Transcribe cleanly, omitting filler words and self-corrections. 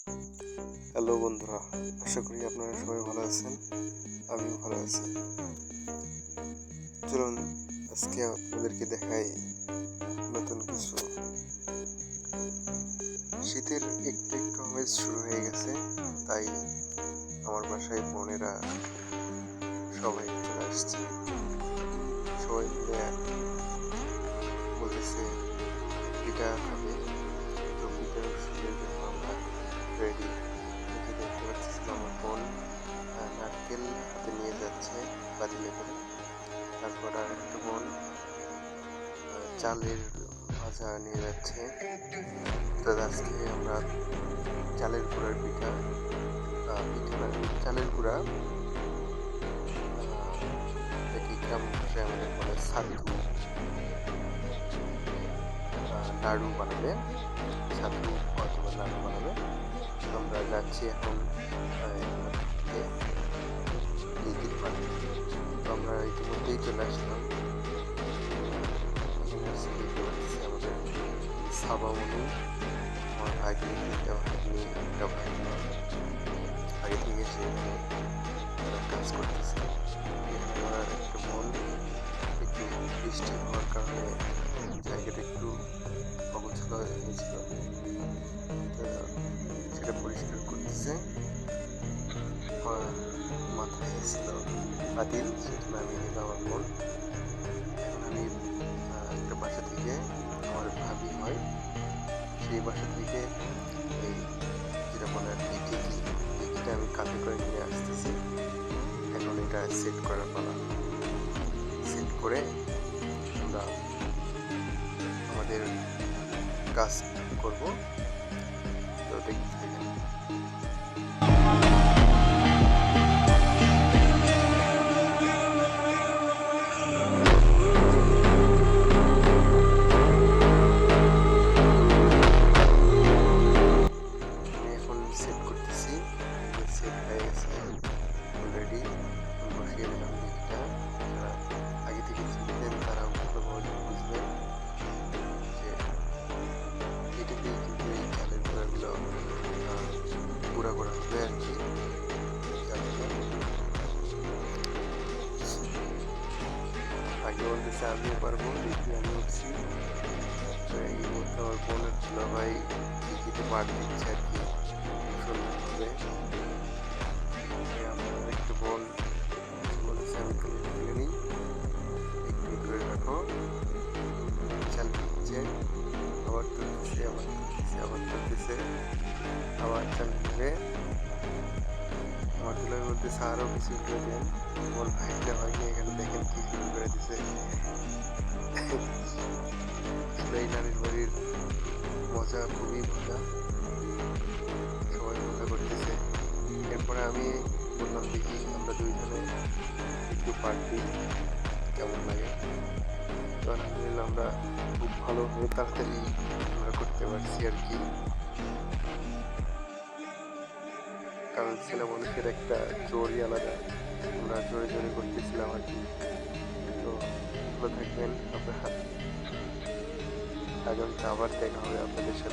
Hello বন্ধুরা, আশা করি আপনারা সবাই ভালো আছেন। আমিও ভালো আছি। চলুন আজকে আপনাদেরকে দেখাই নতুন কিছু। শীতের একটু একটু আমেজ শুরু হয়ে গেছে, তাই আমার বাসায় বোনেরা সবাই চলে আসছে। সবাই মিলে বলতেছে পিঠা খাবে, তো পিঠার শুরুর জন্য আমরা রেডি। দেখতে পাচ্ছিলাম আমার বোন নারকেল হাতে নিয়ে যাচ্ছে পাতিলে করে। তারপর আর একটা বোন চালের ভাজা নিয়ে যাচ্ছে। তো আজকে আমরা চালের গুঁড়ার পিঠা না, চালের গুঁড়া কি গ্রাম ভাষায় আমাদের বলে সাধু নাড়ু বানাবে, সাধু অথবা নাড়ু বানাবে। আমরা যাচ্ছি এখন দিদির বাড়ি। তো আমরা ইতিমধ্যেই চলে আসলাম। এখানে আসছে দেখতে পাচ্ছি আমাদের সাবামণি, আমার ভাগ্নি, তিনটা ভাগ্নি, একটা ভাগ্না আগে থেকে সেখানে কাজ করতেছে। এখানে আমার একটা বোন একটু বৃষ্টি হওয়ার কারণে জায়গাটা একটু অগোছালো হয়ে গেছিল, সেটা পরিষ্কার করতেছে। মাথায় ছিল পাতিল, সেটা নামিয়ে নিল আমার বোন। এখন আমি একটা বাসা থেকে, আমার ভাবি হয়, সেই বাসা থেকে এই যেটা বলে আর কি টিকিটা আমি কাঁধে করে নিয়ে আসতেছি। এখন এটা সেট করার পালা। সেট করে আমরা আমাদের কাজ করব। তো দেখতে থাকেন। সেট করতেছি, সেট হয়ে গেছে অলরেডি। বসিয়ে দিলাম দিকটা। যারা আগে থেকে চিনতেন তারা ভালোভাবে বুঝবেন যে এটা দিয়ে কিন্তু এই চালের গুঁড়াগুলো গুঁড়া করা হবে আর কি। আগে বলতেছে আমিও পারবো, দেখি আমি উঠছি। তো এই মুহূর্তে আমার বোনের ভাই টিকিটে পার দিচ্ছে আর কি, সুন্দরভাবে। আমার একটু বোন বলতেছে আমি তুলে নিই, একটু দূরে রাখো। চাল দিচ্ছে, আবার তুলতেছে, আবার তুলতেছে, আবার তুলতেছে, আবার চাল দিবে। আমার দুলার মধ্যে আরও কিছু করে দেন। আমার ভাইটা ভাইকে এখানে দেখেন কি শুরু করে দিছে। এই নারীর বাড়ির মজা খুবই মজা, সবাই মজা করতেছে। এরপরে আমি বললাম দেখি আমরা দুইজনে একটু পার্টি কেমন লাগে। তো আলহামদুলিল্লাহ আমরা খুব ভালোভাবে তাড়াতাড়ি আমরা করতে পারছি আর কি, কারণ ছেলে মানুষের একটা জোরই আলাদা। আমরা জোরে জোরে করতেছিলাম আর কি। তো ভালো থাকবেন আপনার হাত, আগামীতে আবার দেখা হবে আপনাদের সাথে।